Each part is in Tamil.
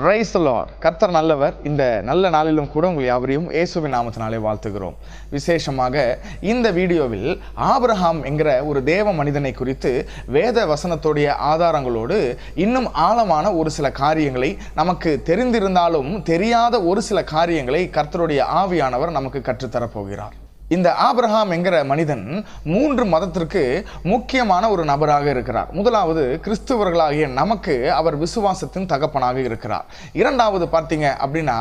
Praise the Lord. கர்த்தர் நல்லவர். இந்த நல்ல நாளிலும் கூட உங்கள் யாவரையும் இயேசுவின் நாமத்தினாலே வாழ்த்துகிறோம். விசேஷமாக இந்த வீடியோவில் ஆபிரகாம் என்கிற ஒரு தேவ மனிதனை குறித்து வேத வசனத்துடைய ஆதாரங்களோடு இன்னும் ஆழமான ஒரு சில காரியங்களை, நமக்கு தெரிந்திருந்தாலும் தெரியாத ஒரு சில காரியங்களை கர்த்தருடைய ஆவியானவர் நமக்கு கற்றுத்தரப்போகிறார். இந்த ஆபிரகாம் என்கிற மனிதன் 3 மதத்திற்கு முக்கியமான ஒரு நபராக இருக்கிறார். முதலாவது, கிறிஸ்துவர்களாகிய நமக்கு அவர் விசுவாசத்தின் தகப்பனாக இருக்கிறார். இரண்டாவது பார்த்தீங்க அப்படின்னா,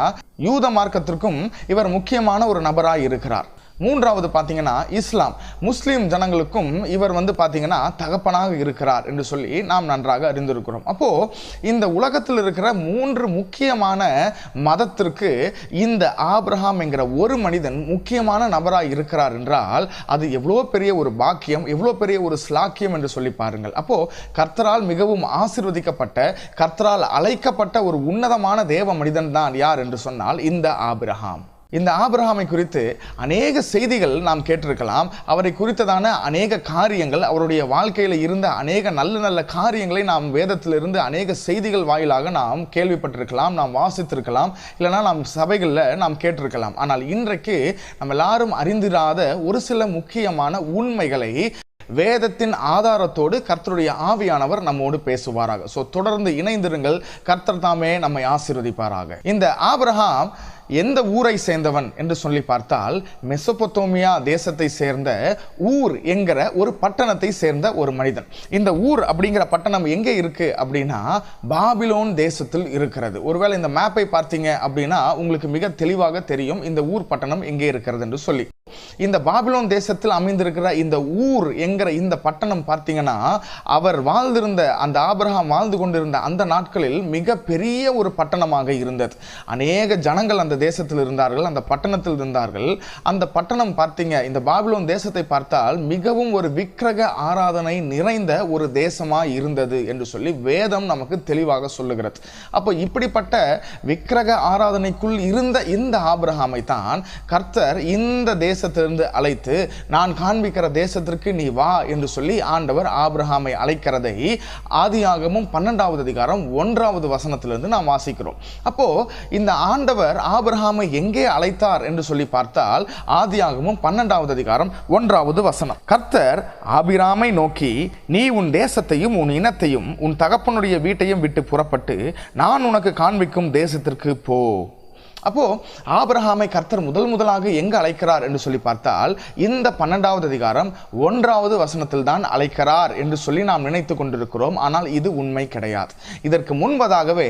யூத மார்க்கத்திற்கும் இவர் முக்கியமான ஒரு நபராக இருக்கிறார். மூன்றாவது பார்த்தீங்கன்னா, இஸ்லாம் முஸ்லீம் ஜனங்களுக்கும் இவர் பார்த்தீங்கன்னா தகப்பனாக இருக்கிறார் என்று சொல்லி நாம் நன்றாக அறிந்திருக்கிறோம். அப்போ இந்த உலகத்தில் இருக்கிற 3 முக்கியமான மதத்திற்கு இந்த ஆபிரகாம் என்கிற ஒரு மனிதன் முக்கியமான நபராக இருக்கிறார் என்றால் அது எவ்வளோ பெரிய ஒரு பாக்கியம், எவ்வளோ பெரிய ஒரு ஸ்லாக்கியம் என்று சொல்லி பாருங்கள். அப்போ கர்த்தரால் மிகவும் ஆசீர்வதிக்கப்பட்ட, கர்த்தரால் அழைக்கப்பட்ட ஒரு உன்னதமான தேவ மனிதன் தான் யார் என்று சொன்னால் இந்த ஆபிரகாம். இந்த ஆபிரகாமை குறித்து அநேக செய்திகள் நாம் கேட்டிருக்கலாம். அவரை குறித்ததான அநேக காரியங்கள், அவருடைய வாழ்க்கையில் இருந்த அநேக நல்ல நல்ல காரியங்களை நாம் வேதத்திலிருந்து அநேக செய்திகள் வாயிலாக நாம் கேள்விப்பட்டிருக்கலாம், நாம் வாசித்திருக்கலாம், இல்லைனா நாம் சபைகளில் நாம் கேட்டிருக்கலாம். ஆனால் இன்றைக்கு நம்ம எல்லாரும் அறிந்திராத ஒரு சில முக்கியமான உண்மைகளை வேதத்தின் ஆதாரத்தோடு கர்த்தருடைய ஆவியானவர் நம்மோடு பேசுவாராக. தொடர்ந்து இணைந்திருங்கள். கர்த்தர் தாமே நம்மை ஆசீர்வதிப்பாராக. இந்த ஆபிரகாம் எந்த ஊரை சேர்ந்தவன் என்று சொல்லி பார்த்தால், மெசொப்பொத்தேமியா தேசத்தை சேர்ந்த ஊர் என்கிற ஒரு பட்டணத்தை சேர்ந்த ஒரு மனிதன். இந்த ஊர் அப்படிங்கிற பட்டணம் எங்கே இருக்கு அப்படின்னா பாபிலோன் தேசத்தில் இருக்கிறது. ஒருவேளை இந்த மேப்பை பார்த்தீங்க அப்படின்னா உங்களுக்கு மிக தெளிவாக தெரியும் இந்த ஊர் பட்டணம் எங்கே இருக்கிறது என்று சொல்லி. இந்த பாபிலோன் தேசத்தில் அமைந்திருக்கிற இந்த ஊர் என்கிற இந்த பட்டணம் பார்த்தீங்கன்னா, அவர் வாழ்ந்திருந்த, அந்த ஆபிரகாம் வாழ்ந்து கொண்டிருந்த அந்த நாட்களில் மிக பெரிய ஒரு பட்டணமாக இருந்தது. அநேக ஜனங்கள் அந்த தேசத்தில் இருந்தார்கள், அந்த பட்டணத்தில் இருந்தார்கள். அந்த பட்டணம் பார்த்தீங்க, இந்த பாபிலோன் தேசத்தை பார்த்தால் மிகவும் ஒரு விக்கிரக ஆராதனை நிறைந்த ஒரு தேசமாக இருந்தது என்று சொல்லி வேதம் நமக்கு தெளிவாக சொல்லுகிறது. அப்போ இப்படிப்பட்ட விக்கிரக ஆராதனைக்குள் இருந்த இந்த ஆபிரகாமை தான் கர்த்தர் இந்த தேசத்திலிருந்து அழைத்து, நான் காண்பிக்கிற தேசத்திற்கு நீ வா என்று சொல்லி ஆண்டவர் ஆபிரகாமை அழைக்கிறதை ஆதியாகமம் 12வது அதிகாரம் 1வது வசனத்திலிருந்து நாம் வாசிக்கிறோம். அப்போ இந்த ஆண்டவர் ஆபிரகாமை எங்கே அழைத்தார் என்று சொல்லி பார்த்தால் ஆதியாகமம் 12வது அதிகாரம் 1வது வசனம். கர்த்தர் ஆபிராமை நோக்கி, நீ உன் தேசத்தையும் உன் இனத்தையும் உன் தகப்பனுடைய வீட்டையும் விட்டு புறப்பட்டு நான் உனக்கு காண்பிக்கும் தேசத்திற்கு போ. அப்போ ஆபிரகாமை கர்த்தர் முதலாக எங்க அழைக்கிறார் என்று சொல்லி பார்த்தால் இந்த 12வது அதிகாரம் 1வது வசனத்தில் தான் அழைக்கிறார் என்று சொல்லி நாம் நினைத்து கொண்டிருக்கிறோம். ஆனால் இது உண்மை கிடையாது. இதற்கு முன்பதாகவே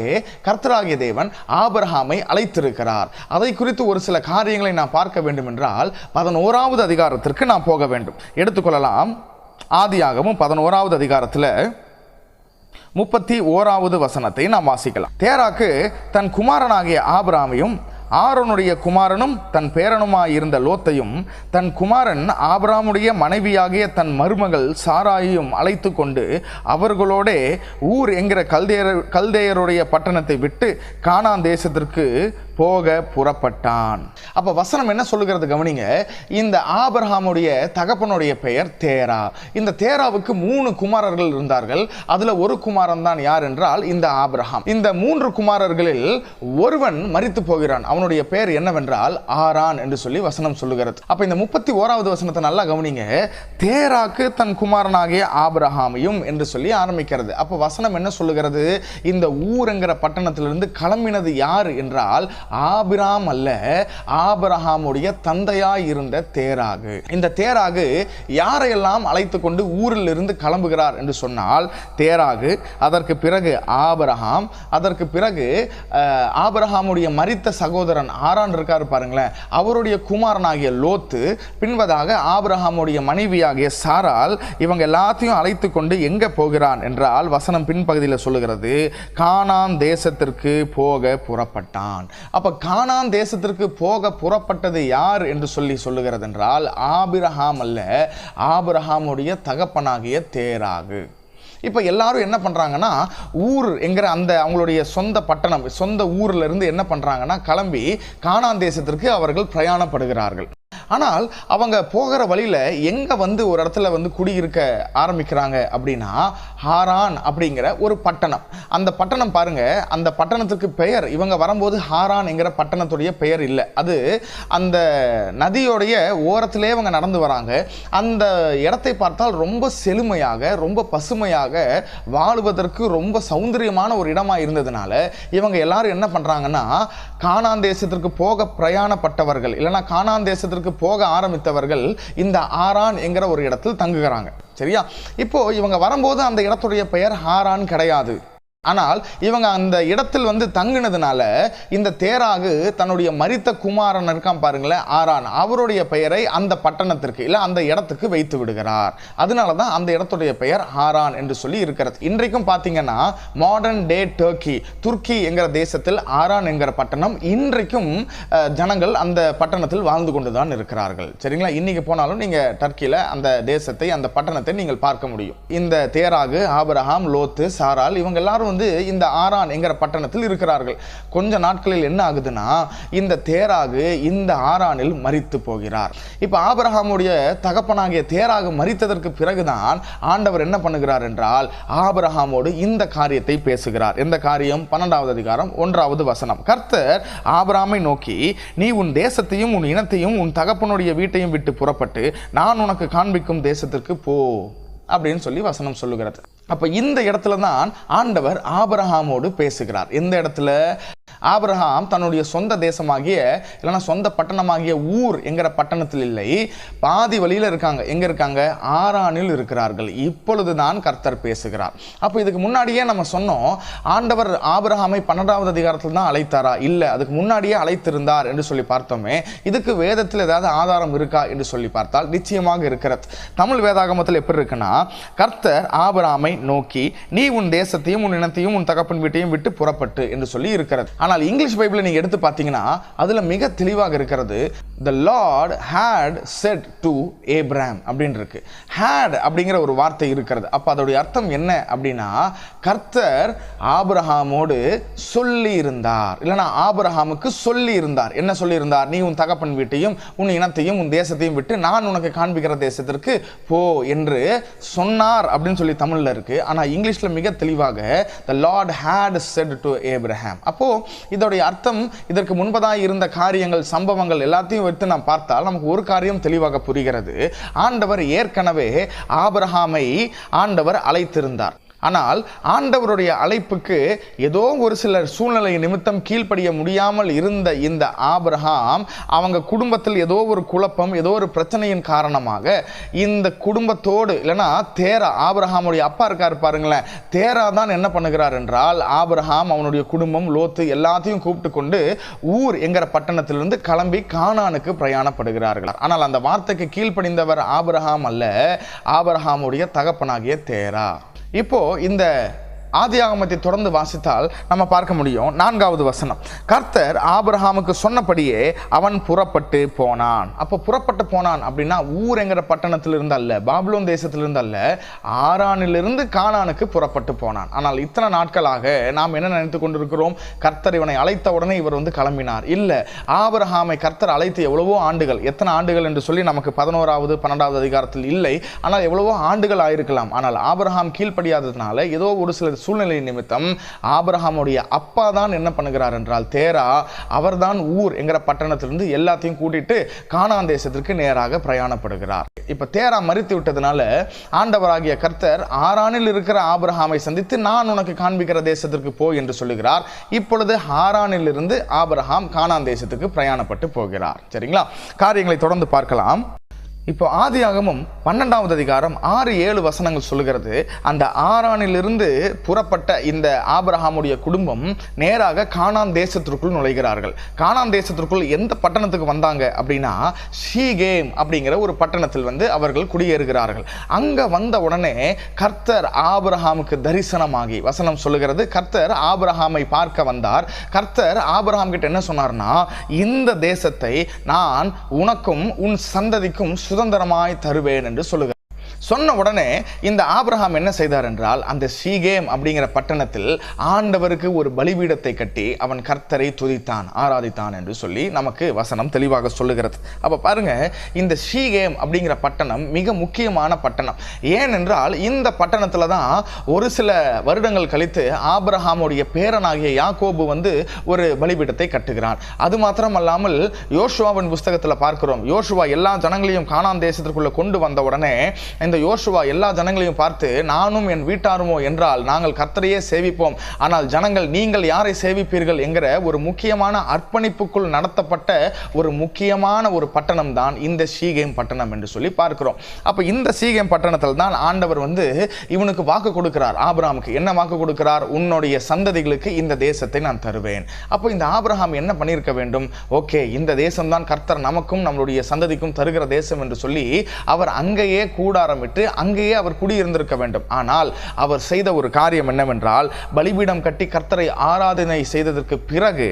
கர்த்தராகிய தேவன் ஆபிரகாமை அழைத்திருக்கிறார். அதை குறித்து ஒரு சில காரியங்களை நாம் பார்க்க வேண்டும் என்றால் 11வது அதிகாரத்திற்கு நாம் போக வேண்டும். எடுத்துக்கொள்ளலாம். ஆதியாகமம் 11வது அதிகாரத்தில் 31வது வசனத்தை நாம் வாசிக்கலாம். தேராக்கு தன் குமாரனாகிய ஆபிராமையும் ஆரோனுடைய குமாரனும் தன் பேரனுமாயிருந்த லோத்தையும் தன் குமாரன் ஆபிராமுடைய மனைவியாகிய தன் மருமகள் சாராயையும் அழைத்து கொண்டு அவர்களோட ஊர் என்கிற கல்தேயருடைய பட்டணத்தை விட்டு கானான் தேசத்திற்கு போக புறப்பட்டான். அப்ப வசனம் என்ன சொல்லுகிறது கவனிங்க. இந்த ஆபிரகாமுடைய தகப்பனுடைய பெயர் தேரா. இந்த தேராவுக்கு 3 குமாரர்கள் இருந்தார்கள். அதுல ஒரு குமாரன் தான் யார் என்றால் இந்த ஆபிரகாம். இந்த 3 குமாரர்களில் ஒருவன் மரித்து போகிறான். அவனுடைய பெயர் என்னவென்றால் ஆரான் என்று சொல்லி வசனம் சொல்லுகிறது. அப்ப இந்த 31வது வசனத்தை நல்லா கவனிங்க. தேராக்கு தன் குமாரனாகிய ஆபிரகாமையும் என்று சொல்லி ஆரம்பிக்கிறது. அப்ப வசனம் என்ன சொல்லுகிறது? இந்த ஊர் என்கிற பட்டணத்திலிருந்து கிளம்பினது யார் என்றால் ஆபிராம் அல்ல, ஆபிரகாமுடைய தந்தையாய் இருந்த தேராகு. இந்த தேராகு யாரையெல்லாம் அழைத்து கொண்டு ஊரில் இருந்து கிளம்புகிறார் என்று சொன்னால் தேராகு, அதற்கு பிறகு ஆபிரகாம், அதற்கு பிறகு ஆபிரகாமுடைய மரித்த சகோதரன் ஆரான் இருக்காரு பாருங்களேன், அவருடைய குமாரனாகிய லோத்து, பின்பதாக ஆபிரகாமுடைய மனைவியாகிய சாரால், இவங்க எல்லாத்தையும் அழைத்து கொண்டு எங்க போகிறான் என்றால் வசனம் பின்பகுதியில் சொல்லுகிறது, கானான் தேசத்திற்கு போக புறப்பட்டான். அப்ப கானான் தேசத்திற்கு போக புறப்பட்டது யார் என்று சொல்லி சொல்லுகிறது என்றால் ஆபிரகாம் அல்ல, ஆபிரகாமுடைய தகப்பனாகிய தேராகு. இப்ப எல்லாரும் என்ன பண்றாங்கன்னா, ஊர் என்கிற அந்த அவங்களுடைய சொந்த பட்டணம், சொந்த ஊர்ல இருந்து என்ன பண்றாங்கன்னா கிளம்பி கானான் தேசத்திற்கு அவர்கள் பிரயாணப்படுகிறார்கள். ஆனால் அவங்க போகிற வழியில் எங்கே வந்து ஒரு இடத்துல வந்து குடியிருக்க ஆரம்பிக்கிறாங்க அப்படின்னா ஹாரான் அப்படிங்கிற ஒரு பட்டணம். அந்த பட்டணம் பாருங்க, அந்த பட்டணத்துக்கு பெயர் இவங்க வரும்போது ஹாரான் என்கிற பட்டணத்துடைய பெயர் இல்லை. அது அந்த நதியோடைய ஓரத்திலே அவங்க நடந்து வராங்க. அந்த இடத்தை பார்த்தால் ரொம்ப செழுமையாக, ரொம்ப பசுமையாக, வாழுவதற்கு ரொம்ப சௌந்தரியமான ஒரு இடமா இருந்ததுனால இவங்க எல்லாரும் என்ன பண்றாங்கன்னா, கானான் தேசத்திற்கு போக பிரயாணப்பட்டவர்கள் இல்லைன்னா கானான் தேசத்திற்கு போக ஆரம்பித்தவர்கள் இந்த ஆரான் என்கிற ஒரு இடத்தில் தங்குகிறாங்க. சரியா? இப்போ இவங்க வரும்போது அந்த இடத்துடைய பெயர் ஹாரான் கிடையாது. ஆனால் இவங்க அந்த இடத்தில் வந்து தங்கினதுனால இந்த தேராகு தன்னுடைய மரித்த குமாரன் இருக்கான் பாருங்களேன், ஆரான், அவருடைய பெயரை அந்த பட்டணத்திற்கு இல்லை அந்த இடத்துக்கு வைத்து விடுகிறார். அதனால தான் அந்த இடத்துடைய பெயர் ஆரான் என்று சொல்லி இருக்கிறது. இன்றைக்கும் பார்த்தீங்கன்னா மாடர்ன் டே துர்க்கி என்கிற தேசத்தில் ஆரான் என்கிற பட்டணம் இன்றைக்கும் ஜனங்கள் அந்த பட்டணத்தில் வாழ்ந்து கொண்டு தான் இருக்கிறார்கள். சரிங்களா? இன்னைக்கு போனாலும் நீங்க டர்க்கியில் அந்த தேசத்தை, அந்த பட்டணத்தை நீங்கள் பார்க்க முடியும். இந்த தேராகு, ஆபிரகாம், லோத்து, சாரால் இவங்க எல்லாரும் வந்து இந்த ஆரான் என்கிற பட்டணத்தில் இருக்கிறார்கள். கொஞ்ச நாட்களில் என்ன ஆகுதுன்னா, இந்த தேராகு இந்த ஆரானில் மரித்து போகிறார். இப்ப ஆபிரகாமுடைய தகப்பனாகிய தேராகு மரித்ததற்கு பிறகுதான் ஆண்டவர் என்ன பண்ணுகிறார் என்றால், ஆபிரகாமோடு இந்த காரியத்தை பேசுகிறார். எந்த காரியம்? 12வது அதிகாரம் 1வது வசனம். கர்த்தர் ஆபிரகாமை நோக்கி, நீ உன் தேசத்தையும் உன் இனத்தையும் உன் தகப்பனுடைய வீட்டையும் விட்டு புறப்பட்டு நான் உனக்கு காண்பிக்கும் தேசத்திற்கு போ அப்படின்னு சொல்லி வசனம் சொல்லுகிறது. அப்ப இந்த இடத்துல தான் ஆண்டவர் ஆபிரகாமோடு பேசுகிறார். எந்த இடத்துல? ஆபிரகாம் தன்னுடைய சொந்த தேசமாகிய இல்லைன்னா சொந்த பட்டணமாகிய ஊர் என்கிற பட்டணத்தில் இல்லை, பாதி வழியில் இருக்காங்க. எங்க இருக்காங்க? ஆரானில் இருக்கிறார்கள். இப்பொழுதுதான் கர்த்தர் பேசுகிறார். அப்போ இதுக்கு முன்னாடியே நம்ம சொன்னோம், ஆண்டவர் ஆபிரகாமை 12வது அதிகாரத்தில் தான் அழைத்தாரா? இல்லை, அதுக்கு முன்னாடியே அழைத்திருந்தார் என்று சொல்லி பார்த்தோமே. இதுக்கு வேதத்தில் ஏதாவது ஆதாரம் இருக்கா என்று சொல்லி பார்த்தால் நிச்சயமாக இருக்கிறது. தமிழ் வேதாகமத்தில் எப்படி இருக்குன்னா, கர்த்தர் ஆபிரகாமை நோக்கி, நீ உன் தேசத்தையும் உன் இனத்தையும் உன் தகப்பன் வீட்டையும் விட்டு புறப்பட்டு என்று சொல்லி இருக்கிறது. ஆனால் இங்கிலீஷ் பைபிளை நீங்க எடுத்து பார்த்தீங்கன்னா அதுல மிக தெளிவாக இருக்கிறது, the Lord had said to Abraham அப்படின்னு இருக்கு. had அப்படிங்கிற ஒரு வார்த்தை இருக்கிறது. அப்ப அதோடைய அர்த்தம் என்ன அப்படின்னா, கர்த்தர் ஆபிரகாமோடு சொல்லி இருந்தார், இல்லைன்னா ஆபிரகாமுக்கு சொல்லி இருந்தார். என்ன சொல்லி இருந்தார்? நீ உன் தகப்பன் வீட்டையும் உன் இனத்தையும் உன் தேசத்தையும் விட்டு நான் உனக்கு காண்பிக்கிற தேசத்திற்கு போ என்று சொன்னார் அப்படின்னு சொல்லி தமிழ்ல இருக்கு. ஆனா இங்கிலீஷ்ல மிக தெளிவாக the Lord had said to Abraham. அப்போ இதோடைய அர்த்தம், இதற்கு முன்பதாக இருந்த காரியங்கள், சம்பவங்கள் எல்லாத்தையும் வைத்து நாம் பார்த்தால் நமக்கு ஒரு காரியம் தெளிவாக புரிகிறது. ஆண்டவர் ஏற்கனவே ஆபிரகாமை ஆண்டவர் அழைத்திருந்தார். ஆனால் ஆண்டவருடைய அழைப்புக்கு ஏதோ ஒரு சில சூழ்நிலை நிமித்தம் கீழ்ப்படிய முடியாமல் இருந்த இந்த ஆபிரகாம், அவங்க குடும்பத்தில் ஏதோ ஒரு குழப்பம், ஏதோ ஒரு பிரச்சனையின் காரணமாக இந்த குடும்பத்தோடு இல்லைன்னா தேரா, ஆபிரகாமுடைய அப்பா இருக்காரு பாருங்களேன், தேரா தான் என்ன பண்ணுகிறார் என்றால், ஆபிரகாம் அவனுடைய குடும்பம் லோத்து எல்லாத்தையும் கூப்பிட்டு கொண்டு ஊர் என்கிற பட்டணத்திலிருந்து கிளம்பி கானானுக்கு பிரயாணப்படுகிறார்கள். ஆனால் அந்த வார்த்தைக்கு கீழ்ப்படிந்தவர் ஆபிரகாம் அல்ல, ஆபிரகாமுடைய தகப்பனாகிய தேரா. இப்போ இந்த ஆதியாகமத்தை தொடர்ந்து வாசித்தால் நம்ம பார்க்க முடியும். 4வது வசனம், கர்த்தர் ஆபிரகாமுக்கு சொன்னபடியே அவன் புறப்பட்டு போனான். அப்போ புறப்பட்டு போனான் அப்படின்னா ஊர் என்கிற பட்டணத்தில் இருந்து அல்ல, பாபிலோன் தேசத்திலிருந்து அல்ல, ஆரானிலிருந்து கானானுக்கு புறப்பட்டு போனான். ஆனால் இத்தனை நாட்களாக நாம் என்ன நினைத்து கொண்டிருக்கிறோம்? கர்த்தர் இவனை அழைத்த உடனே இவர் வந்து கிளம்பினார். இல்லை, ஆபிரகாமை கர்த்தர் அழைத்து எவ்வளவோ ஆண்டுகள், எத்தனை ஆண்டுகள் என்று சொல்லி நமக்கு 11வது 12வது அதிகாரத்தில் இல்லை, ஆனால் எவ்வளவோ ஆண்டுகள் ஆயிருக்கலாம். ஆனால் ஆபிரகாம் கீழ்ப்படியாததுனால ஏதோ ஒரு சில சூழ்நிலை நிமித்தம் ஆபிரகாமுடைய அப்பா தான் என்ன பண்ணுகிறார் என்றால், தேரா, அவர்தான் ஊர் என்கிற பட்டணத்திலிருந்து எல்லாத்தையும் கூட்டிட்டு கானான் தேசத்திற்கு நேராக பிரயாணப்படுகிறார். இப்ப தேரா மரித்து விட்டதுனால ஆண்டவராகிய கர்த்தர் ஆரானில் இருக்கிற ஆபிரகாமை சந்தித்து நான் உனக்கு காண்பிக்கிற தேசத்திற்கு போ என்று சொல்லுகிறார். இப்பொழுது ஆரானில் இருந்து ஆபிரகாம் கானான் தேசத்துக்கு பிரயாணப்பட்டு போகிறார். சரிங்களா? காரியங்களை தொடர்ந்து பார்க்கலாம். இப்போ ஆதியாகமம் 12வது அதிகாரம் 6-7 வசனங்கள் சொல்லுகிறது, அந்த ஆரானிலிருந்து புறப்பட்ட இந்த ஆபிரகாமுடைய குடும்பம் நேராக கானான் தேசத்திற்குள் நுழைகிறார்கள். கானான் தேசத்திற்குள் எந்த பட்டணத்துக்கு வந்தாங்க அப்படின்னா, ஷீகேம் அப்படிங்கிற ஒரு பட்டணத்தில் வந்து அவர்கள் குடியேறுகிறார்கள். அங்க வந்த உடனே கர்த்தர் ஆபிரகாமுக்கு தரிசனமாகி, வசனம் சொல்லுகிறது, கர்த்தர் ஆபிரகாமை பார்க்க வந்தார். கர்த்தர் ஆபிரகாம் கிட்ட என்ன சொன்னார்னா, இந்த தேசத்தை நான் உனக்கும் உன் சந்ததிக்கும் சுதந்திரமாய் தருவேன் என்று சொல்லுகிறார். சொன்ன உடனே இந்த ஆபிரகாம் என்ன செய்தார் என்றால், அந்த சீகேம் அப்படிங்கிற பட்டணத்தில் ஆண்டவருக்கு ஒரு பலிபீடத்தை கட்டி அவன் கர்த்தரை துதித்தான், ஆராதித்தான் என்று சொல்லி நமக்கு வசனம் தெளிவாக சொல்லுகிறது. அப்ப பாருங்க, இந்த சீகேம் அப்படிங்கிற பட்டணம் மிக முக்கியமான பட்டணம். ஏனென்றால் இந்த பட்டணத்துல தான் ஒரு சில வருடங்கள் கழித்து ஆபிரகாமுடைய பேரனாகிய யாக்கோபு ஒரு பலிபீடத்தை கட்டுகிறான். அது மாத்திரம் அல்லாமல் யோசுவாவின் புஸ்தகத்தில் பார்க்கிறோம், யோசுவா எல்லா ஜனங்களையும் கானான் தேசத்திற்குள்ள கொண்டு வந்த உடனே இந்த யோசுவா எல்லா ஜனங்களையும் பார்த்து, நானும் என் வீட்டாருமோ என்றால் நாங்கள் கர்த்தரையே சேவிப்போம், ஆனால் ஜனங்கள் நீங்கள் யாரை சேவிப்பீர்கள் என்கிற ஒரு முக்கியமான அர்ப்பணிப்புக்குள் நடத்தப்பட்ட ஒரு முக்கியமான ஒரு பட்டணம் தான் இந்த சீகேம் பட்டணம் என்று சொல்லி பார்க்கிறோம். அப்ப இந்த சீகேம் பட்டணத்தில் தான் ஆண்டவர் இவனுக்கு வாக்கு கொடுக்கிறார். ஆபிரகாமுக்கு என்ன வாக்கு கொடுக்கிறார்? உன்னுடைய சந்ததிகளுக்கு இந்த தேசத்தை நான் தருவேன். அப்போ இந்த ஆபிரகாம் என்ன பண்ணியிருக்க வேண்டும்? ஓகே, இந்த தேசம் தான் கர்த்தர் நமக்கும் நம்மளுடைய சந்ததிக்கும் தருகிற தேசம் என்று சொல்லி அவர் அங்கேயே கூடாரம் விட்டு அங்கேயே அவர் குடியிருந்திருக்க வேண்டும். ஆனால் அவர் செய்த ஒரு காரியம் என்னவென்றால், பலிபீடம் கட்டி கர்த்தரை ஆராதனை செய்ததற்கு பிறகு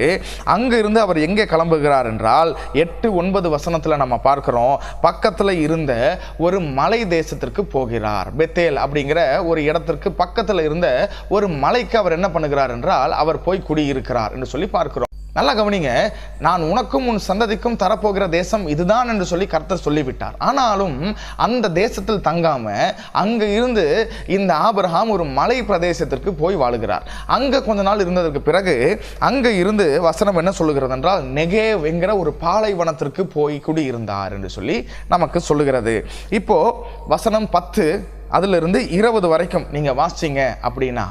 அங்கிருந்து அவர் எங்கே கிளம்புகிறார் என்றால் 8-9 வசனத்துல நம்ம பார்க்கிறோம், பக்கத்துல இருந்த ஒரு மலை தேசத்திற்கு போகிறார். பெத்தேல் அப்படிங்கிற ஒரு இடத்திற்கு பக்கத்துல இருந்த ஒரு மலைக்கு அவர் என்ன பண்ணுகிறார் என்றால் அவர் போய் குடியிருக்கிறார் என்று சொல்லி பார்க்கிறோம். நல்லா கவனிங்க, நான் உனக்கும் உன் சந்ததிக்கும் தரப்போகிற தேசம் இதுதான் என்று சொல்லி கர்த்தர் சொல்லிவிட்டார். ஆனாலும் அந்த தேசத்தில் தங்காம அங்க இருந்து இந்த ஆபிரகாம் ஒரு மலை பிரதேசத்திற்கு போய் வாழுகிறார். அங்க கொஞ்ச நாள் இருந்ததற்கு பிறகு அங்க இருந்து வசனம் என்ன சொல்லுகிறது என்றால், நெகேவ் என்கிற ஒரு பாலைவனத்திற்கு போய் குடியிருந்தார் என்று சொல்லி நமக்கு சொல்லுகிறது. இப்போ வசனம் 10 அதிலிருந்து 20 வரைக்கும் நீங்க வாசிச்சீங்க அப்படின்னா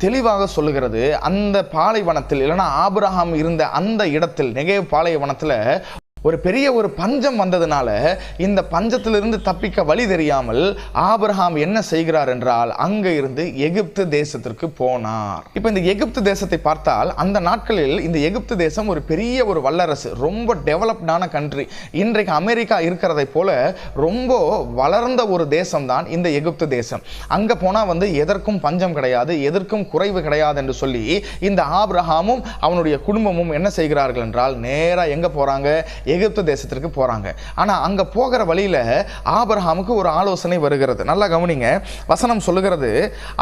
தெளிவாக சொல்லுகிறது, அந்த பாலைவனத்தில் இல்லைன்னா ஆபிரகாம் இருந்த அந்த இடத்தில் நெகேவ் பாலைவனத்தில் ஒரு பெரிய ஒரு பஞ்சம் வந்ததுனால இந்த பஞ்சத்திலிருந்து தப்பிக்க வழி தெரியாமல் ஆபிரகாம் என்ன செய்கிறார் என்றால் அங்க இருந்து எகிப்து தேசத்திற்கு போனார். இப்ப இந்த எகிப்து தேசத்தை பார்த்தால் அந்த நாட்களில் இந்த எகிப்து தேசம் ஒரு பெரிய ஒரு வல்லரசு, ரொம்ப டெவலப்டான கண்ட்ரி. இன்றைக்கு அமெரிக்கா இருக்கிறதை போல ரொம்ப வளர்ந்த ஒரு தேசம் தான் இந்த எகிப்து தேசம். அங்க போனா எதற்கும் பஞ்சம் கிடையாது, எதற்கும் குறைவு கிடையாது என்று சொல்லி இந்த ஆபிரகாமும் அவனுடைய குடும்பமும் என்ன செய்கிறார்கள் என்றால் நேரா எங்க போறாங்க? எகிப்து தேசத்திற்கு போறாங்க. ஆனா அங்க போகிற வழியில ஆபிரகாமுக்கு ஒரு ஆலோசனை வருகிறது. நல்லா கவனிங்க, வசனம் சொல்லுகிறது,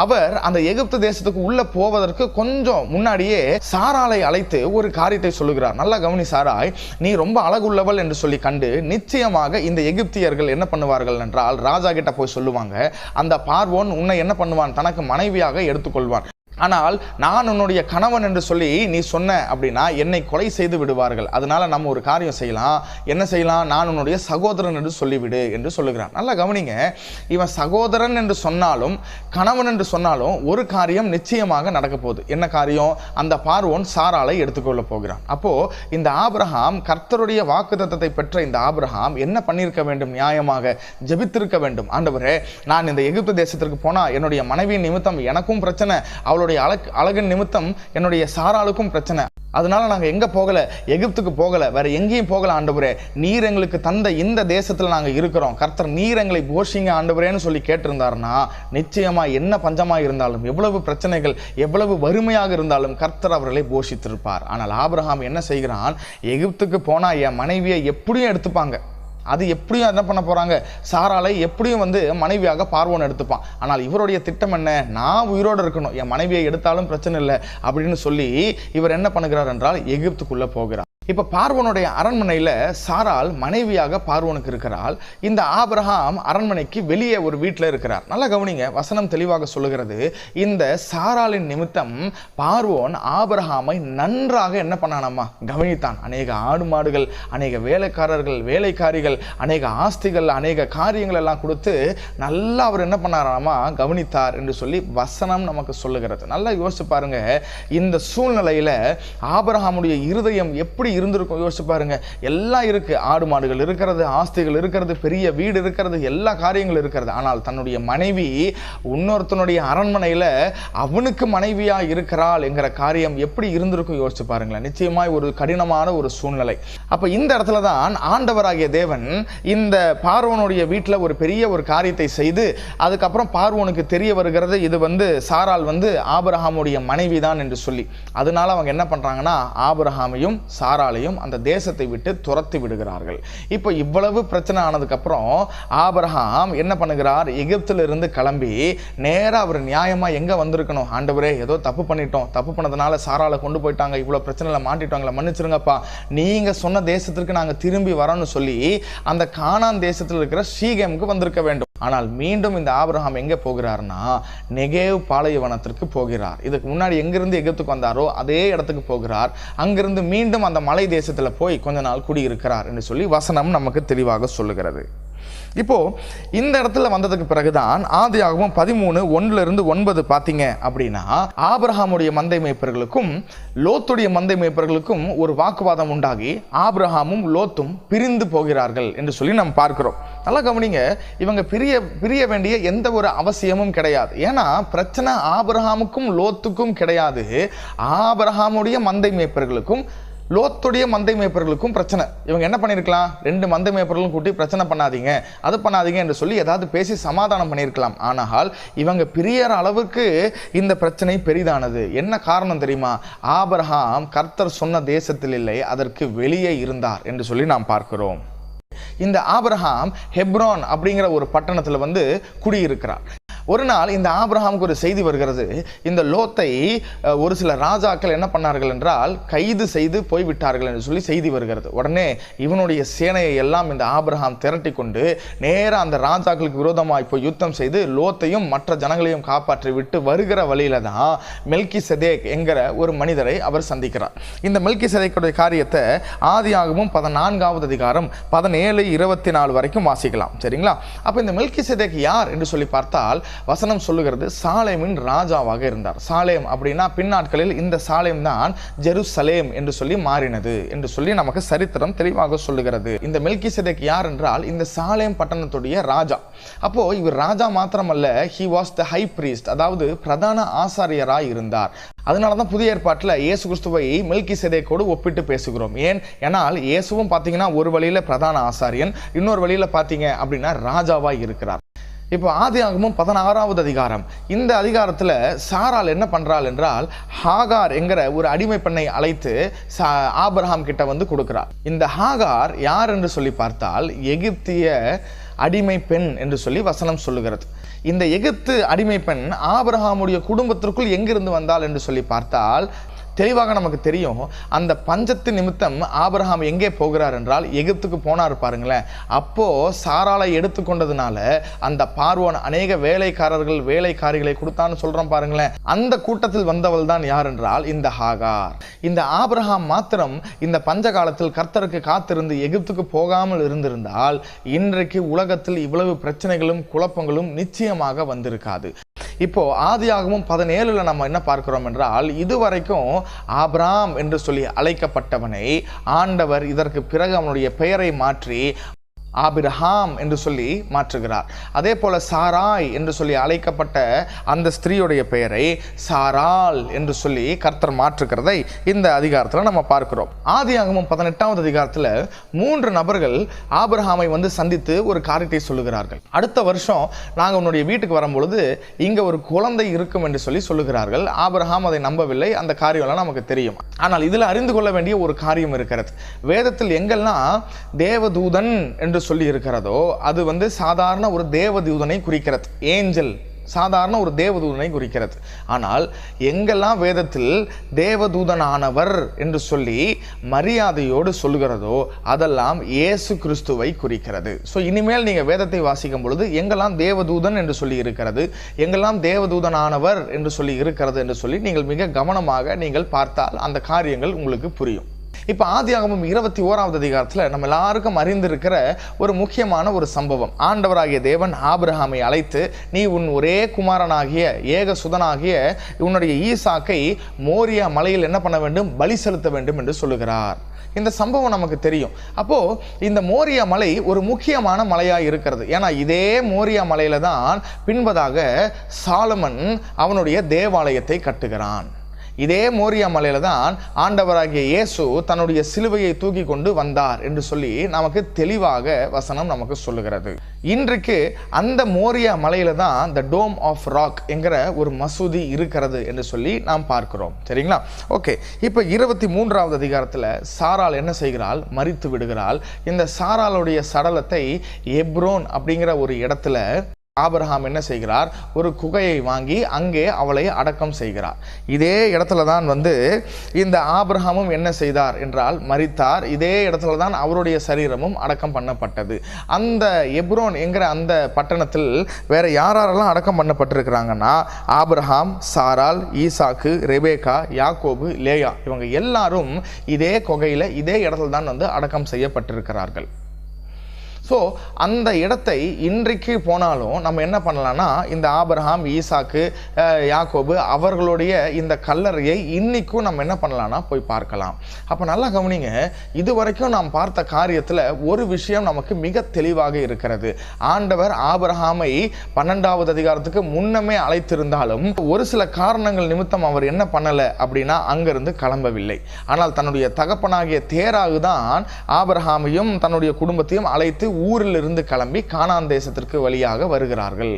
அவர் அந்த எகிப்து தேசத்துக்கு உள்ள போவதற்கு கொஞ்சம் முன்னாடியே சாராளை அழைத்து ஒரு காரியத்தை சொல்லுகிறார். நல்லா கவனி, சாராய் நீ ரொம்ப அழகுள்ளவள் என்று சொல்லி கண்டு நிச்சயமாக இந்த எகிப்தியர்கள் என்ன பண்ணுவார்கள் என்றால் ராஜா கிட்ட போய் சொல்லுவாங்க, அந்த பார்வோன் உன்னை என்ன பண்ணுவான்? தனக்கு மனைவியாக எடுத்துக்கொள்வான். ஆனால் நான் உன்னுடைய கணவன் என்று சொல்லி நீ சொன்ன அப்படின்னா என்னை கொலை செய்து விடுவார்கள். அதனால நம்ம ஒரு காரியம் செய்யலாம், என்ன செய்யலாம்? நான் உன்னுடைய சகோதரன் என்று சொல்லிவிடு என்று சொல்லுகிறான். நல்லா கவனிங்க, இவன் சகோதரன் என்று சொன்னாலும் கணவன் என்று சொன்னாலும் ஒரு காரியம் நிச்சயமாக நடக்க போகுது. என்ன காரியம்? அந்த பார்வோன் சாராளை எடுத்துக்கொள்ள போகிறான். அப்போ இந்த ஆபிரகாம் கர்த்தருடைய வாக்குத்தத்தத்தை பெற்ற இந்த ஆபிரகாம் என்ன பண்ணியிருக்க வேண்டும்? நியாயமாக ஜெபித்திருக்க வேண்டும். ஆண்டவரே, நான் இந்த எகிப்து தேசத்திற்கு போனா என்னுடைய மனைவியின் நிமித்தம் எனக்கும் பிரச்சனை, அவளுடைய அழகின் நிமித்தம் என்னுடைய சாராளுக்கும் பிரச்சனை, அதனால நாங்க எங்க போகல? எகிப்துக்கு போகல, வேற எங்கேயும் போகல. ஆண்டவரே, நீர் எங்களுக்கு தந்த இந்த தேசத்துல நாங்க இருக்கிறோம், கர்த்தர் நீர் எங்களை போஷிங்க ஆண்டவரேன்னு சொல்லி கேட்டிருந்தாருன்னா நிச்சயமா என்ன பஞ்சமா இருந்தாலும், எவ்வளவு பிரச்சனைகள், எவ்வளவு வறுமையாக இருந்தாலும் கர்த்தர் அவர்களை போஷித்திருப்பார். ஆனால் ஆபிரகாம் என்ன செய்கிறான்? எகிப்துக்கு போனா என் மனைவியை எப்படியும் எடுத்துப்பாங்க, அது எப்படியும் என்ன பண்ண போறாங்க? சாராளை எப்படியும் மனைவியாக பார்வோன் எடுத்துப்பான். ஆனால் இவருடைய திட்டம் என்ன? நான் உயிரோடு இருக்கணும், என் மனைவியை எடுத்தாலும் பிரச்சனை இல்லை அப்படின்னு சொல்லி இவர் என்ன பண்ணுகிறார் என்றால் எகிப்துக்குள்ள போகிறார். இப்ப பார்வோனுடைய அரண்மனையில சாராள் மனைவியாக பார்வோனுக்கு இருக்கிறாள். இந்த ஆபிரகாம் அரண்மனைக்கு வெளியே ஒரு வீட்டில் இருக்கிறார். நல்லா கவனிங்க, வசனம் தெளிவாக சொல்லுகிறது, இந்த சாராளின் நிமித்தம் பார்வோன் ஆபிரகாமை நன்றாக என்ன பண்ணானாமா? கவனித்தான். அநேக ஆடு மாடுகள், அநேக வேலைக்காரர்கள், வேலைக்காரிகள், அநேக ஆஸ்திகள், அநேக காரியங்கள் எல்லாம் கொடுத்து நல்லா அவர் என்ன பண்ணாராமா? கவனித்தார் என்று சொல்லி வசனம் நமக்கு சொல்லுகிறது. நல்லா யோசிச்சு பாருங்க, இந்த சூழ்நிலையில ஆபிரகாமுடைய இருதயம் எப்படி இருந்திருக்கும் யோசிச்சு பாருங்க. எல்லாம் இருக்கு, ஆடு மாடுகள் இருக்கிறது, ஆஸ்திகள் இருக்கிறது, பெரிய வீடு இருக்கிறது, எல்லா காரியங்களும் இருக்கிறது. ஆனால் தன்னுடைய மனைவி இன்னொருத்தனுடைய அரண்மனையில அவனுக்கு மனைவியா இருக்கிறாள் என்கிற காரியம் எப்படி இருந்திருக்கும் யோசிச்சு பாருங்களேன். நிச்சயமாய் ஒரு கடினமான ஒரு சூழ்நிலை. அப்ப இந்த இடத்துல தான் ஆண்டவராகிய தேவன் இந்த பார்வோனுடைய வீட்டில் ஒரு பெரிய ஒரு காரியத்தை செய்து அதுக்கப்புறம் பார்வோனுக்கு தெரிய வருகிறது இது சாராள் ஆபிரகாமுடைய மனைவி தான் என்று சொல்லி. அதனால அவங்க என்ன பண்றாங்கன்னா ஆபிரகாமையும் சாரா சாராளையும் அந்த தேசத்தை விட்டு துரத்தி விடுகிறார்கள். இப்போ இவ்வளவு பிரச்சனை ஆனதுக்கப்புறம் ஆபிரகாம் என்ன பண்ணுகிறார்? எகிப்திலிருந்து கிளம்பி நேராக அவர் நியாயமாக எங்கே வந்திருக்கணும்? ஆண்டவரே, ஏதோ தப்பு பண்ணிட்டோம், தப்பு பண்ணதுனால சாராளை கொண்டு போயிட்டாங்க, இவ்வளோ பிரச்சனையில் மாட்டிட்டாங்களா, மன்னிச்சிருங்கப்பா, நீங்கள் சொன்ன தேசத்திற்கு நாங்கள் திரும்பி வரோன்னு சொல்லி அந்த கானான் தேசத்தில் இருக்கிற ஷீகேமுக்கு வந்திருக்க வேண்டும். ஆனால் மீண்டும் இந்த ஆபிரகாம் எங்கே போகிறார்னா நெகேவ் பாலைவனத்திற்கு போகிறார். இதுக்கு முன்னாடி எங்கிருந்து எகிப்துக்கு வந்தாரோ அதே இடத்துக்கு போகிறார். அங்கிருந்து மீண்டும் அந்த மலை தேசத்தில் போய் கொஞ்ச நாள் குடியிருக்கிறார் என்று சொல்லி வசனம் நமக்கு தெளிவாக சொல்லுகிறது. இப்போ இந்த இடத்துல வந்ததுக்கு பிறகுதான் ஆதியாகமம் 13:1-9 பார்த்தீங்க அப்படின்னா ஆபிரகாமுடைய மந்தை மேய்ப்பர்களுக்கும் லோத்துடைய மந்தை மேய்ப்பர்களுக்கும் ஒரு வாக்குவாதம் உண்டாகி ஆபிரகாமும் லோத்தும் பிரிந்து போகிறார்கள் என்று சொல்லி நம்ம பார்க்கிறோம். நல்லா கவனிங்க, இவங்க பிரிய வேண்டிய எந்த ஒரு அவசியமும் கிடையாது. ஏன்னா பிரச்சனை ஆபிரகாமுக்கும் லோத்துக்கும் கிடையாது, ஆபிரகாமுடைய மந்தை மேய்ப்பர்களுக்கும் லோத்துடைய மந்தை மேய்ப்பர்களுக்கும் பிரச்சனை. இவங்க என்ன பண்ணியிருக்கலாம்? 2 மந்தை மேய்ப்பர்களும் கூட்டி பிரச்சனை பண்ணாதீங்க, அது பண்ணாதீங்க என்று சொல்லி ஏதாவது பேசி சமாதானம் பண்ணியிருக்கலாம். ஆனால் இவங்க பிரியற அளவுக்கு இந்த பிரச்சனை பெரிதானது. என்ன காரணம் தெரியுமா? ஆபிரகாம் கர்த்தர் சொன்ன தேசத்தில் இல்லை, அதற்கு வெளியே இருந்தார் என்று சொல்லி நாம் பார்க்கிறோம். இந்த ஆபிரகாம் ஹெப்ரோன் அப்படிங்கிற ஒரு பட்டணத்தில் குடியிருக்கிறார். ஒரு நாள் இந்த ஆபிரகாமுக்கு ஒரு செய்தி வருகிறது. இந்த லோத்தை ஒரு சில ராஜாக்கள் என்ன பண்ணார்கள் என்றால் கைது செய்து போய்விட்டார்கள் என்று சொல்லி செய்தி வருகிறது. உடனே இவனுடைய சேனையை எல்லாம் இந்த ஆபிரகாம் திரட்டி கொண்டு நேராக அந்த ராஜாக்களுக்கு விரோதமாய் போய் யுத்தம் செய்து லோத்தையும் மற்ற ஜனங்களையும் காப்பாற்றி விட்டு வருகிற வழியில தான் மெல்கிசெதேக் என்கிற ஒரு மனிதரை அவர் சந்திக்கிறார். இந்த மெல்கிசெதேக்குடைய காரியத்தை ஆதியாகமம் 14வது அதிகாரம் 17-24 வரைக்கும் வாசிக்கலாம். சரிங்களா? அப்ப இந்த மெல்கிசெதேக் யார் என்று சொல்லி பார்த்தால் வசனம் சொல்லுகிறது சாலேமின் ராஜாவாக இருந்தார். சாலேம் அப்படின்னா பின்னாட்களில் இந்த சாலேம் தான் ஜெருசலேம் என்று சொல்லி மாறினது என்று சொல்லி நமக்கு சரித்திரம் தெளிவாக சொல்லுகிறது. இந்த மெல்கிசெதேக் யார் என்றால் இந்த சாலேம் பட்டணத்துடைய ராஜா. அப்போ இவர் ராஜா மாத்திரமல்ல, he was the high priest, அதாவது பிரதான ஆசாரியராய் இருந்தார். அதனாலதான் புதிய ஏற்பாட்டில் இயேசு கிறிஸ்துவை மெல்கிசெதேக்கோடு ஒப்பிட்டு பேசுகிறோம். ஏனால் இயேசுவும் பார்த்தீங்கன்னா ஒரு வழியில பிரதான ஆசாரியன், இன்னொரு வழியில பார்த்தீங்க அப்படின்னா ராஜாவாய் இருக்கிறார். இப்போ ஆதியாகமம் 16வது அதிகாரம், இந்த அதிகாரத்தில் சாராள் என்ன பண்றாள் என்றால் ஹாகார் என்கிற ஒரு அடிமை பெண்ணை அழைத்து ஆபிரகாம் கிட்ட கொடுக்கிறார். இந்த ஹாகார் யார் என்று சொல்லி பார்த்தால் எகிப்திய அடிமை பெண் என்று சொல்லி வசனம் சொல்லுகிறது. இந்த எகிப்து அடிமை பெண் ஆபிரகாமுடைய குடும்பத்திற்குள் எங்கிருந்து வந்தாள் என்று சொல்லி பார்த்தால் தெளிவாக நமக்கு தெரியும். அந்த பஞ்சத்து நிமித்தம் ஆபிரகாம் எங்கே போகிறார் என்றால் எகிப்துக்கு போனார் பாருங்களேன். அப்போ சாராளை எடுத்துக்கொண்டதுனால அந்த பார்வோன் அநேக வேலைக்காரிகளை கொடுத்தான்னு சொல்றோம் பாருங்களேன். அந்த கூட்டத்தில் வந்தவள் தான் யார் என்றால் இந்த ஹாகார். இந்த ஆபிரகாம் மாத்திரம் இந்த பஞ்ச காலத்தில் கர்த்தருக்கு காத்திருந்து எகிப்துக்கு போகாமல் இருந்திருந்தால் இன்றைக்கு உலகத்தில் இவ்வளவு பிரச்சனைகளும் குழப்பங்களும் நிச்சயமாக வந்திருக்காது. இப்போ ஆதியாகமம் 17 நம்ம என்ன பார்க்கிறோம் என்றால் இதுவரைக்கும் ஆபிராம் என்று சொல்லி அழைக்கப்பட்டவனை ஆண்டவர் இதற்கு பிறகு அவனுடைய பெயரை மாற்றி ஆபிரகாம் என்று சொல்லி மாற்றுகிறார். அதே போல சாராய் என்று சொல்லி அழைக்கப்பட்ட அந்த ஸ்திரீயுடைய பெயரை சாராள் என்று சொல்லி கர்த்தர் மாற்றுகிறதை இந்த அதிகாரத்தில் நம்ம பார்க்கிறோம். ஆதியாகமம் 18வது அதிகாரத்தில் 3 நபர்கள் ஆபிரகாமை சந்தித்து ஒரு காரியத்தை சொல்லுகிறார்கள். அடுத்த வருஷம் நாங்கள் உன்னுடைய வீட்டுக்கு வரும்பொழுது இங்க ஒரு குழந்தை இருக்கும் என்று சொல்லி சொல்லுகிறார்கள். ஆபிரகாம் அதை நம்பவில்லை. அந்த காரியம்லாம் நமக்கு தெரியும். ஆனால் இதில் அறிந்து கொள்ள வேண்டிய ஒரு காரியம் இருக்கிறது. வேதத்தில் எங்கெல்லாம் தேவதூதன் என்று சொல்லி இருக்கிறதோ அது சாதாரண ஒரு தேவதூதனை குறிக்கிறது. ஏஞ்சல் சாதாரண ஒரு தேவதூதனை குறிக்கிறது. ஆனால் எங்கெல்லாம் வேதத்தில் தேவதூதனானவர் என்று சொல்லி மரியாதையோடு சொல்லுகிறதோ அதெல்லாம் இயேசு கிறிஸ்துவை குறிக்கிறது. ஸோ இனிமேல் நீங்க வேதத்தை வாசிக்கும் பொழுது எங்கெல்லாம் தேவதூதன் என்று சொல்லி இருக்கிறது, எங்கெல்லாம் தேவதூதனானவர் என்று சொல்லி இருக்கிறது என்று சொல்லி நீங்கள் மிக கவனமாக நீங்கள் பார்த்தால் அந்த காரியங்கள் உங்களுக்கு புரியும். இப்போ ஆதியாகமம் 21வது அதிகாரத்தில் நம்ம எல்லாருக்கும் அறிந்திருக்கிற ஒரு முக்கியமான ஒரு சம்பவம். ஆண்டவராகிய தேவன் ஆபிரகாமை அழைத்து நீ உன் ஒரே குமாரனாகிய ஏக சுதனாகிய உன்னுடைய ஈசாக்கை மோரியா மலையில் என்ன பண்ண வேண்டும்? பலி செலுத்த வேண்டும் என்று சொல்லுகிறார். இந்த சம்பவம் நமக்கு தெரியும். அப்போ இந்த மோரியா மலை ஒரு முக்கியமான மலையா இருக்கிறது. ஏன்னா இதே மோரியா மலையில தான் பின்பதாக சாலமன் அவனுடைய தேவாலயத்தை கட்டுகிறான். இதே மோரியா மலையில தான் ஆண்டவராகிய இயேசு தன்னுடைய சிலுவையை தூக்கி கொண்டு வந்தார் என்று சொல்லி நமக்கு தெளிவாக வசனம் நமக்கு சொல்லுகிறது. இன்றைக்கு அந்த மோரியா மலையில தான் த டோம் ஆஃப் ராக் என்கிற ஒரு மசூதி இருக்கிறது என்று சொல்லி நாம் பார்க்கிறோம். சரிங்களா? ஓகே, இப்போ 23வது அதிகாரத்தில் சாராள் என்ன செய்கிறாள்? மரித்து விடுகிறாள். இந்த சாராளுடைய சடலத்தை எப்ரோன் அப்படிங்கிற ஒரு இடத்துல ஆபிரகாம் என்ன செய்கிறார்? ஒரு குகையை வாங்கி அங்கே அவளை அடக்கம் செய்கிறார். இதே இடத்துல தான் இந்த ஆபிரகாமும் என்ன செய்தார் என்றால் மரித்தார். இதே இடத்துல தான் அவருடைய சரீரமும் அடக்கம் பண்ணப்பட்டது. அந்த எப்ரோன் என்கிற அந்த பட்டணத்தில் வேற யாரெல்லாம் அடக்கம் பண்ணப்பட்டிருக்கிறாங்கன்னா ஆபிரகாம், சாராள், ஈசாக்கு, ரெபேக்கா, யாக்கோபு, லேயா இவங்க எல்லாரும் இதே குகையில் இதே இடத்துல தான் அடக்கம் செய்யப்பட்டிருக்கிறார்கள். ஸோ அந்த இடத்தை இன்றைக்கு போனாலும் நம்ம என்ன பண்ணலாம்னா இந்த ஆபிரகாம், ஈசாக்கு, யாக்கோபு அவர்களுடைய இந்த கல்லறையை இன்னைக்கும் நம்ம என்ன பண்ணலாம்னா போய் பார்க்கலாம். அப்போ நல்லா கவனிங்க, இதுவரைக்கும் நாம் பார்த்த காரியத்தில் ஒரு விஷயம் நமக்கு மிக தெளிவாக இருக்கிறது. ஆண்டவர் ஆபிரகாமை 12வது அதிகாரத்துக்கு முன்னமே அழைத்திருந்தாலும் ஒரு சில காரணங்கள் நிமித்தம் அவர் என்ன பண்ணலை அப்படின்னா அங்கிருந்து கிளம்பவில்லை. ஆனால் தன்னுடைய தகப்பனாகிய தேராகு தான் ஆபிரகாமையும் தன்னுடைய குடும்பத்தையும் அழைத்து ஊரில் இருந்து கிளம்பி கானான் தேசத்திற்கு வழியாக வருகிறார்கள்.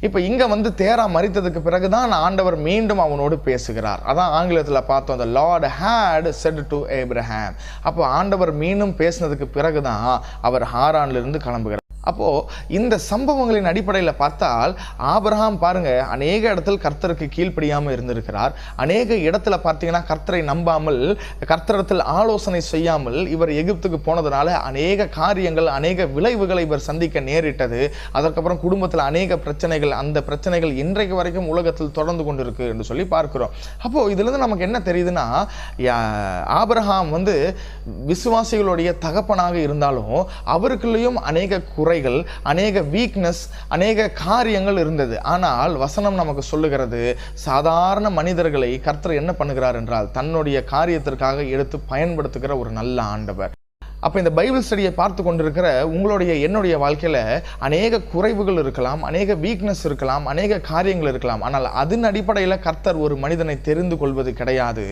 இப்போ இங்கே தேரா மரித்ததுக்கு பிறகுதான் ஆண்டவர் மீண்டும் அவனோடு பேசுகிறார். அதான் ஆங்கிலத்தில் பார்த்தோம், the Lord had said to Abraham. அப்போ ஆண்டவர் மீண்டும் பேசினதுக்கு பிறகுதான் அவர் ஹாரானிலிருந்து கிளம்புகிறார். அப்போ இந்த சம்பவங்களின் அடிப்படையில் பார்த்தால் ஆபிரகாம் பாருங்க அநேக இடத்தில் கர்த்தருக்கு கீழ்ப்படியாமல் இருந்திருக்கிறார். அநேக இடத்துல பார்த்தீங்கன்னா கர்த்தரை நம்பாமல், கர்த்தரிடத்தில் ஆலோசனை செய்யாமல் இவர் எகிப்துக்கு போனதுனால அநேக காரியங்கள், அநேக விளைவுகளை இவர் சந்திக்க நேரிட்டது. அதற்கப்புறம் குடும்பத்தில் அநேக பிரச்சனைகள், அந்த பிரச்சனைகள் இன்றைக்கு வரைக்கும் உலகத்தில் தொடர்ந்து கொண்டிருக்கு என்று சொல்லி பார்க்கிறோம். அப்போ இதுலேருந்து நமக்கு என்ன தெரியுதுன்னா ஆபிரகாம் விசுவாசிகளுடைய தகப்பனாக இருந்தாலும் அவருக்குள்ளேயும் அநேக குறைகள், அநேக வீக்னஸ், அநேக காரியங்கள் இருந்தது. ஆனால் வசனம் நமக்கு சொல்லுகிறது சாதாரண மனிதர்களை கர்த்தர் என்ன பண்ணுகிறார் என்றால் தன்னுடைய காரியத்திற்காக எடுத்து பயன்படுத்துகிற ஒரு நல்ல ஆண்டவர். அப்போ இந்த பைபிள் ஸ்டடியை பார்த்து கொண்டிருக்கிற உங்களுடைய என்னுடைய வாழ்க்கையில் அநேக குறைவுகள் இருக்கலாம், அநேக வீக்னஸ் இருக்கலாம், அநேக காரியங்கள் இருக்கலாம். ஆனால் அதன் அடிப்படையில் கர்த்தர் ஒரு மனிதனை தெரிந்து கொள்வது கிடையாது.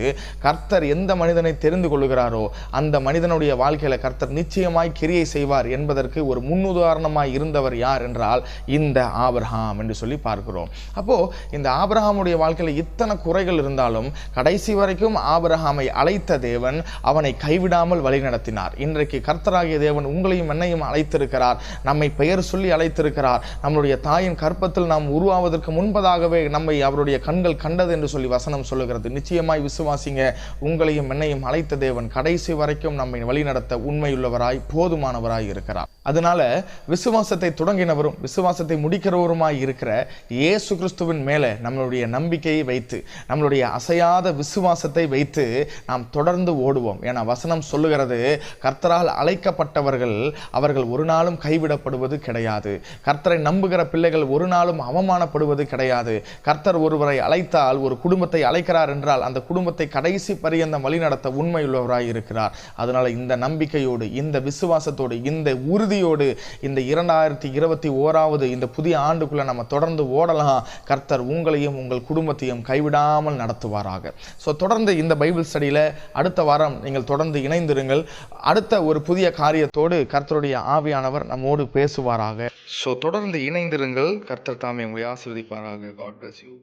கர்த்தர் எந்த மனிதனை தெரிந்து கொள்கிறாரோ அந்த மனிதனுடைய வாழ்க்கையில் கர்த்தர் நிச்சயமாய் கிரியை செய்வார் என்பதற்கு ஒரு முன்னுதாரணமாய் இருந்தவர் யார் என்றால் இந்த ஆபிரகாம் என்று சொல்லி பார்க்கிறோம். அப்போது இந்த ஆபிரகாமுடைய வாழ்க்கையில் இத்தனை குறைகள் இருந்தாலும் கடைசி வரைக்கும் ஆபிரகாமை அழைத்த தேவன் அவனை கைவிடாமல் வழிநடத்தினார். இன்றைக்கு கர்த்தராகிய தேவன் உங்களையும் என்னையும் அழைத்திருக்கிறார். நம்மை பெயர் சொல்லி அழைத்திருக்கிறார். நம்மளுடைய தாயின் கற்பத்தில் நாம் உருவாவதற்கு முன்பதாகவே நம்மை அவருடைய கண்கள் கண்டது என்று சொல்லி வசனம் சொல்லுகிறது. நிச்சயமாய் விசுவாசிங்க, உங்களையும் என்னையும் அழைத்த தேவன் கடைசி வரைக்கும் நம்மை வழிநடத்த உண்மையுள்ளவராய் போதுமானவராய் இருக்கிறார். அதனால விசுவாசத்தை தொடங்கினவரும் விசுவாசத்தை முடிக்கிறவருமாய் இருக்கிற இயேசு கிறிஸ்துவின் மேலே நம்மளுடைய நம்பிக்கையை வைத்து, நம்மளுடைய அசையாத விசுவாசத்தை வைத்து நாம் தொடர்ந்து ஓடுவோம். ஏன்னா வசனம் சொல்லுகிறது கர்த்தரால் அழைக்கப்பட்டவர்கள் அவர்கள் ஒரு நாளும் கைவிடப்படுவது கிடையாது. கர்த்தரை நம்புகிற பிள்ளைகள் ஒரு நாளும் அவமானப்படுவது கிடையாது. கர்த்தர் ஒருவரை அழைத்தால், ஒரு குடும்பத்தை அழைக்கிறார் என்றால் அந்த குடும்பத்தை கடைசி பரியந்தம் வழிநடத்த உண்மையுள்ளவராய் இருக்கிறார். அதனால இந்த நம்பிக்கையோடு, இந்த விசுவாசத்தோடு, இந்த உறுதியோடு இந்த 2021 இந்த புதிய ஆண்டுக்குள்ள நம்ம தொடர்ந்து ஓடலாம். கர்த்தர் உங்களையும் உங்கள் குடும்பத்தையும் கைவிடாமல் நடத்துவாராக. ஸோ தொடர்ந்து இந்த பைபிள் ஸ்டடியில் அடுத்த வாரம் நீங்கள் தொடர்ந்து இணைந்திருங்கள். அடுத்த ஒரு புதிய காரியத்தோடு கர்த்தருடைய ஆவியானவர் நம்மோடு பேசுவாராக. ஸோ தொடர்ந்து இணைந்திருங்கள். கர்த்தர் தாமே உங்களை ஆசீர்வதிப்பாராக. God bless you.